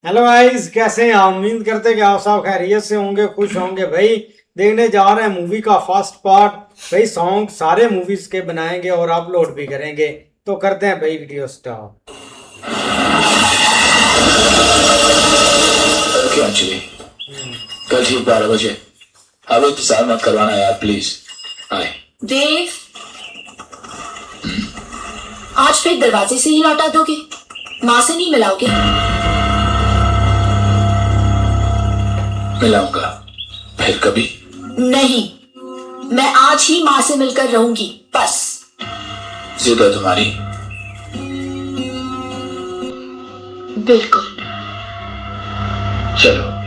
Hello guys, कैसे हैं आप? उम्मीद करते हैं कि आप सब खैरियत से होंगे, खुश होंगे। भाई देखने जा रहे हैं मूवी का फर्स्ट पार्ट। भाई सॉन्ग सारे मूवीज के बनाएंगे और अपलोड भी करेंगे। तो करते हैं भाई वीडियो स्टार्ट। क्या अंजलि, कल ठीक 12 बजे। अब इंतजार मत करवाना यार, प्लीज। आए देव, आज फिर दरवाजे से ही लौटा दोगे? माँ से नहीं मिलाओगे? मिलाऊंगा फिर कभी। नहीं, मैं आज ही माँ से मिलकर रहूंगी, बस। जिद है तुम्हारी? बिल्कुल। चलो।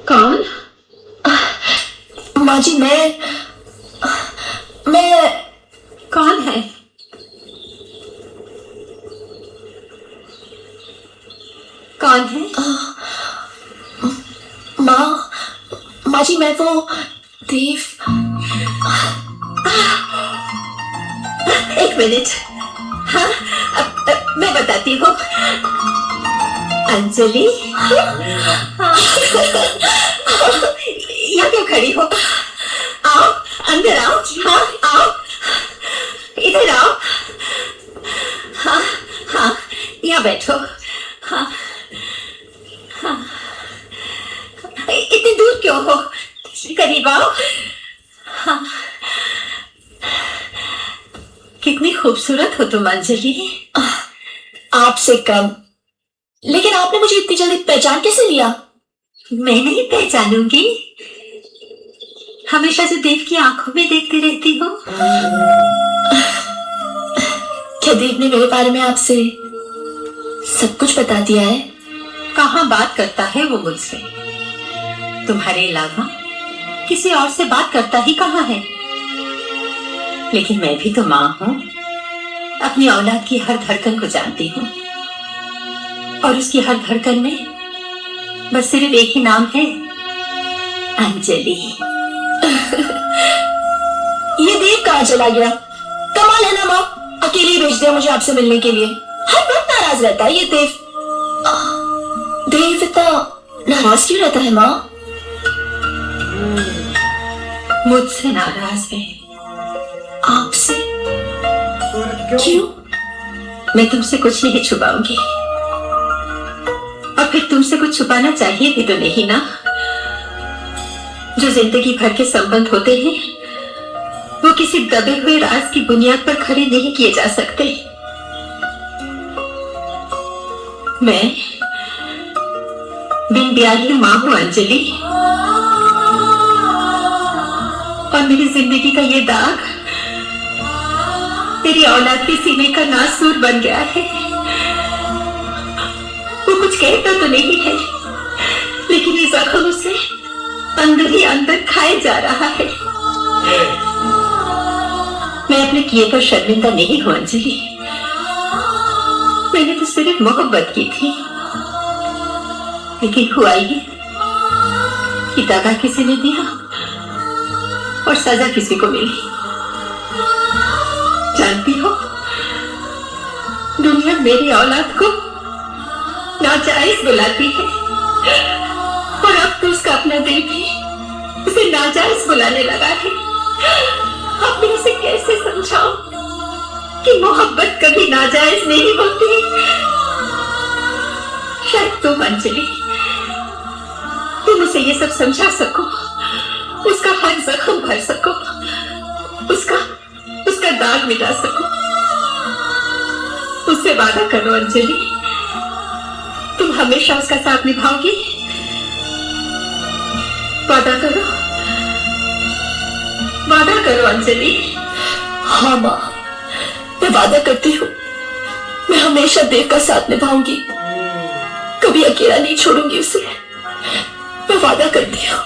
कौन? माँ जी, मैं कौन है? कौन है? माँ जी, मैं वो देव। एक मिनट। हाँ, मैं बताती हूँ। अंजलि, यहाँ क्यों खड़ी हो? आओ, अंदर आओ। हाँ, आओ, इधर आओ। हाँ हाँ, यहाँ बैठो। हाँ हाँ, इतनी दूर क्यों हो? करीब आओ। हाँ, कितनी खूबसूरत हो तुम अंजलि। आपसे कम। लेकिन आपने मुझे इतनी जल्दी पहचान कैसे लिया? मैं नहीं पहचानूंगी। हमेशा से देव की आंखों में देखती रहती हूँ। क्या देव ने मेरे बारे में आपसे सब कुछ बता दिया है? कहाँ बात करता है वो मुझसे? तुम्हारे अलावा किसी और से बात करता ही कहाँ है? लेकिन मैं भी तो माँ हूँ, अपनी औलाद की हर धड़कन को जानती हूँ। और उसकी हर धड़कन में बस सिर्फ एक ही नाम है, अंजलि। ये देव कहाँ चला गया? कमाल है ना माँ, अकेले ही भेज दिया मुझे आपसे मिलने के लिए। हर वक्त नाराज रहता है ये देव। देव इतना नाराज क्यों रहता है माँ? मुझसे नाराज है। आपसे? क्यों? मैं तुमसे कुछ नहीं छुपाऊंगी, और फिर तुमसे कुछ छुपाना चाहिए भी तो नहीं ना। जो जिंदगी भर के संबंध होते हैं वो किसी दबे हुए राज की बुनियाद पर खड़े नहीं किए जा सकते। मैं बिन ब्याही माँ हूँ अंजलि, और मेरी जिंदगी का ये दाग तेरी औलाद के सीने का नासूर बन गया है। वो कुछ कहता तो नहीं है, लेकिन ये जख्म उसे अंदर ही अंदर खाए जा रहा है। मैं अपने किए पर शर्मिंदा नहीं हूं अंजलि। मैंने तो सिर्फ मोहब्बत की थी, लेकिन हुआ ये कि दगा किसी ने दिया और सजा किसी को मिली। जानती हो, दुनिया मेरी औलाद को नाजायज बुलाती है, और अब तो उसका अपना दिल भी उसे नाजायज बुलाने लगा है। अब मैं उसे कैसे समझाऊं कि मोहब्बत कभी नाजायज नहीं होती? शायद तुम अंजलि, तुम उसे ये सब समझा सको, उसका हर जख्म भर सको, उसका दाग मिटा सको। उससे वादा करो अंजलि, तुम हमेशा उसका साथ निभाओगी। वादा करो, वादा करो अंजलि। हाँ माँ, मैं वादा करती हूँ, मैं हमेशा देव का साथ निभाऊंगी, कभी अकेला नहीं छोड़ूंगी उसे, मैं वादा करती हूँ।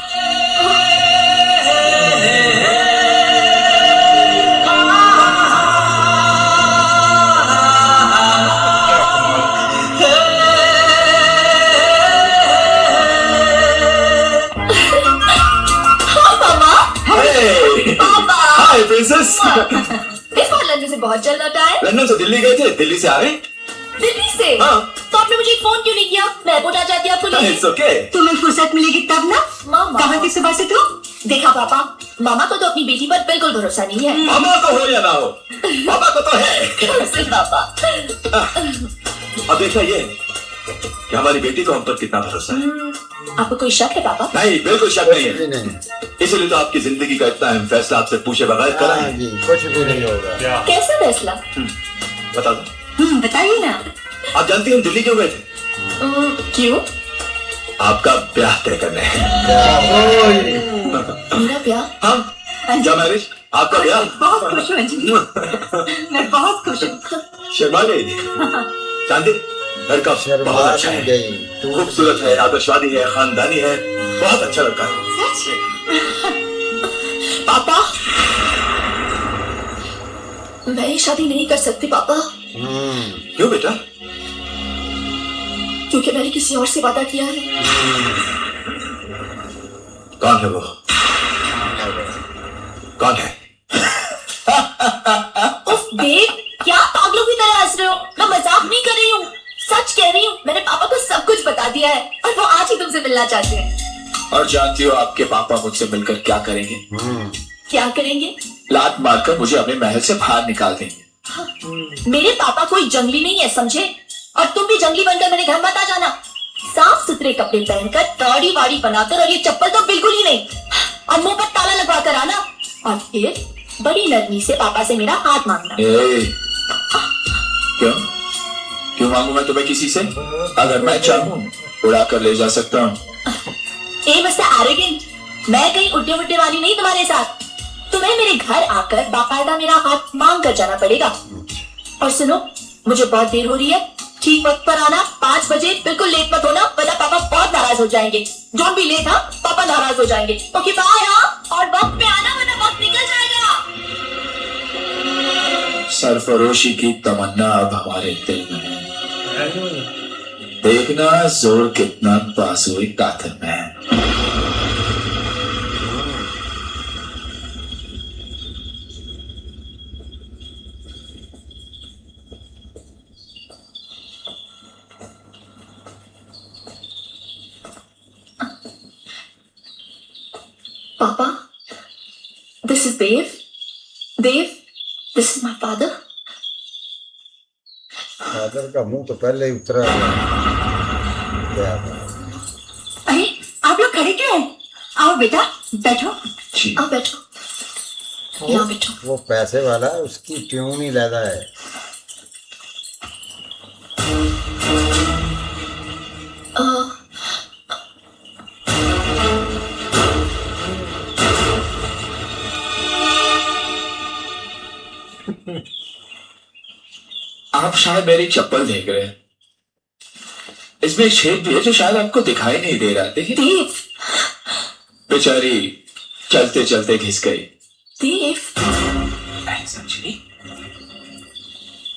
हाय प्रिंसेस। इस बार लंदन से बहुत जल्द लौटा है। लंदन से दिल्ली गए थे, दिल्ली से आ रहे हैं। दिल्ली से? हाँ। तो आपने मुझे फोन क्यों नहीं किया? मैं एयरपोर्ट आ जाती आपको लेने। It's okay. तुम्हें फुर्सत मिलेगी तब ना। मामा कहाँ थी सुबह से तू? देखा पापा, मामा को तो अपनी बेटी पर बिल्कुल भरोसा नहीं है। मामा को हो या ना हो, पापा को तो है। कैसे पापा? अब देखा ये कि हमारी बेटी को हम पर कितना भरोसा है। आपको कोई शक है पापा? नहीं, बिल्कुल शक नहीं है। नहीं, इसीलिए तो आपकी जिंदगी का इतना अहम फैसला आपसे पूछे बगैर करा हाँ है। जी, कुछ भी नहीं होगा। कैसा फैसला? बता दो। बताइए ना। आप जानती हैं दिल्ली क्यों गए थे? क्यों? आपका ब्याह तय करने हैं। मेरा ब्याह? हाँ, क्या मैरिज? आपका ब्याह? बहुत खुश हूँ अंजलि, मैं बहुत खुश हूँ। शर्मा गई चांदी, लड़का बहुत अच्छा है, खूबसूरत है, आदर्शवादी है, खानदानी है, बहुत अच्छा लड़का है। पापा, मैं ये शादी नहीं कर सकती पापा, क्यों बेटा? क्योंकि मैंने किसी और से वादा किया है। कौन है वो? कौन है? उफ देव, क्या पागलों की तरह हंस रहे हो? मैं मजाक नहीं कर रही हूँ, सच कह रही हूँ। मैंने पापा को सब कुछ बता दिया है और वो आज ही तुमसे मिलना चाहते हैं। और जानती हो आपके पापा मुझसे मिलकर क्या करेंगे? क्या करेंगे? लात मारकर मुझे अपने महल से बाहर निकाल देंगे। मेरे पापा कोई जंगली नहीं है, समझे? और तुम भी जंगली बनकर मेरे घर मत आ जाना। साफ सुथरे कपड़े पहनकर, दाढ़ी वाड़ी बनाकर, और ये चप्पल तो बिल्कुल ही नहीं, और मुंह पर ताला लगवा कर आना, और फिर बड़ी नरमी से पापा से मेरा हाथ मांगना। क्यों क्यों मांगू मैं तुम्हें किसी से? अगर मैं चाहूँ उड़ा कर ले जा सकता हूँ। ए मिस्टर एरोगेंट, मैं कहीं उड्डे उड्डे वाली नहीं तुम्हारे साथ। तुम्हें मेरे घर आकर बाकायदा मेरा हाथ मांग कर जाना पड़ेगा। और सुनो, मुझे बहुत देर हो रही है, ठीक वक्त पर आना, 5 बजे, बिल्कुल लेट मत होना, वरना पापा बहुत नाराज हो जाएंगे। डोंट बी लेट, हाँ, पापा नाराज हो जाएंगे। ओके बाय, हाँ, और वक्त पे आना वरना वक्त निकल जाएगा। सरफरोशी की तमन्ना अब हमारे दिल में है, देखना जोर कितना बाजुए कातिल में है। पापा, this is Dev. Dev, this is my father. Father का मुंह तो पहले ही उतरा है। क्या बात। अरे आप लोग खड़े क्यों हैं? आओ बेटा, बैठो। जी आओ बैठो, यहाँ बैठो। वो पैसे वाला है, उसकी ट्यून ही ज्यादा है। आप शायद मेरी चप्पल देख रहे हैं, इसमें एक छेद भी है जो शायद आपको दिखाई नहीं दे रहा। देखिए, देव, बेचारी चलते चलते घिस गई। देव, अंजलि,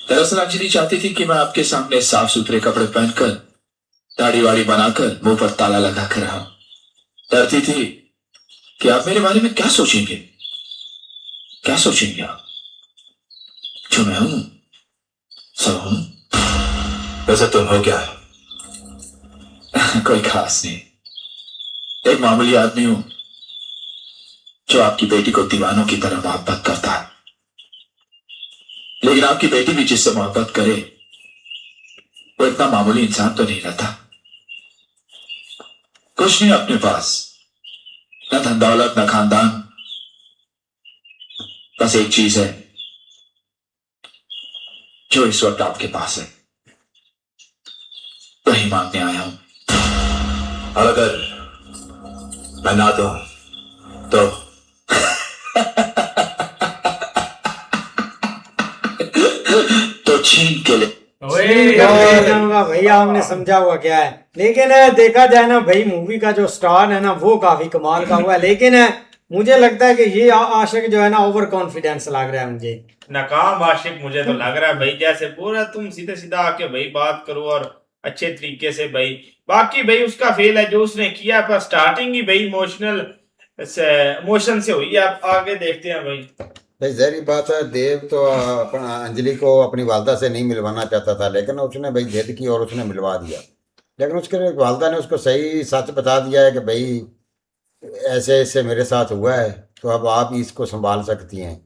दरअसल अंजलि चाहती थी कि मैं आपके सामने साफ सुथरे कपड़े पहनकर, दाढ़ी वाड़ी बनाकर, मुंह पर ताला लगाकर रहूं। डरती थी कि आप मेरे बारे में क्या सोचेंगे, क्या सोचेंगे आप। जो मैं हूं सब हूं। वैसे तुम हो क्या? कोई खास नहीं, एक मामूली आदमी हूं जो आपकी बेटी को दीवानों की तरह मोहब्बत करता है। लेकिन आपकी बेटी भी जिससे मोहब्बत करे वो इतना मामूली इंसान तो नहीं रहता। कुछ नहीं अपने पास, न धन दौलत न खानदान, बस एक चीज है जो इस वक्त आपके पास है, वही मांगने आया हूं। और अगर बना दो तो तो छीन के ले। भैया हमने समझा हुआ क्या है, लेकिन देखा जाए ना भाई, मूवी का जो स्टार है ना वो काफी कमाल का हुआ है, लेकिन मुझे लगता है कि ये आशिक जो है ना ओवर कॉन्फिडेंस लग रहा है मुझे। नाकाम आशिक मुझे तो लग रहा है भाई, जैसे पूरा तुम सीधे सीधा आके भाई बात करो और अच्छे तरीके से भाई। बाकी भाई उसका फेल है जो उसने किया, पर स्टार्टिंग ही भाई इमोशन से हुई है। आप आगे देखते हैं भाई। भाई जहरी बात है, देव तो अपना अंजलि को अपनी वालदा से नहीं मिलवाना चाहता था, लेकिन उसने भाई जिद की और उसने मिलवा दिया। लेकिन उसके वालदा ने उसको सही सच बता दिया है कि भाई ऐसे ऐसे मेरे साथ हुआ है, तो अब आप ही इसको संभाल सकती हैं।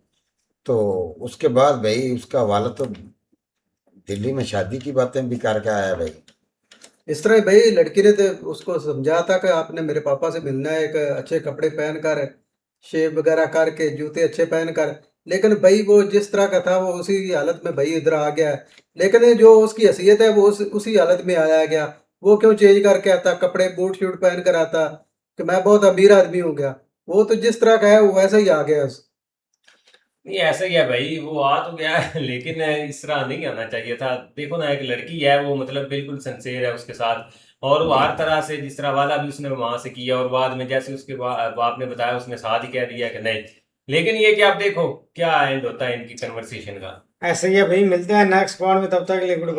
तो उसके बाद भाई उसका वालद तो दिल्ली में शादी की बातें भी करके आया भाई। इस तरह भाई लड़की ने तो उसको समझा था कि आपने मेरे पापा से मिलना है, एक अच्छे कपड़े पहन कर, शेव वगैरह करके, जूते अच्छे पहन कर। लेकिन भाई वो जिस तरह का था वो उसी हालत में भाई इधर आ गया है। लेकिन जो उसकी हैसियत है वो उसी हालत में आया गया। वो क्यों चेंज करके आता, कपड़े बूट शूट पहन कर आता कि मैं बहुत अमीर आदमी हो गया। वो तो जिस तरह का है वो वैसा ही आ गया। नहीं ऐसा ही है भाई, वो आ तो गया है लेकिन इस तरह नहीं आना चाहिए था। देखो ना, एक लड़की है वो मतलब बिल्कुल सिंसेयर है उसके साथ, और वो हर तरह से जिस तरह वादा भी उसने वहां से किया, और बाद में जैसे उसके बाप ने बताया उसने साथ ही कह दिया कि नहीं। लेकिन ये कि आप देखो क्या एंड होता है इनकी कन्वर्सेशन का। ऐसे ही है भाई, मिलते हैं नेक्स्ट पार्ट में, तब तक के लिए गुड बाय।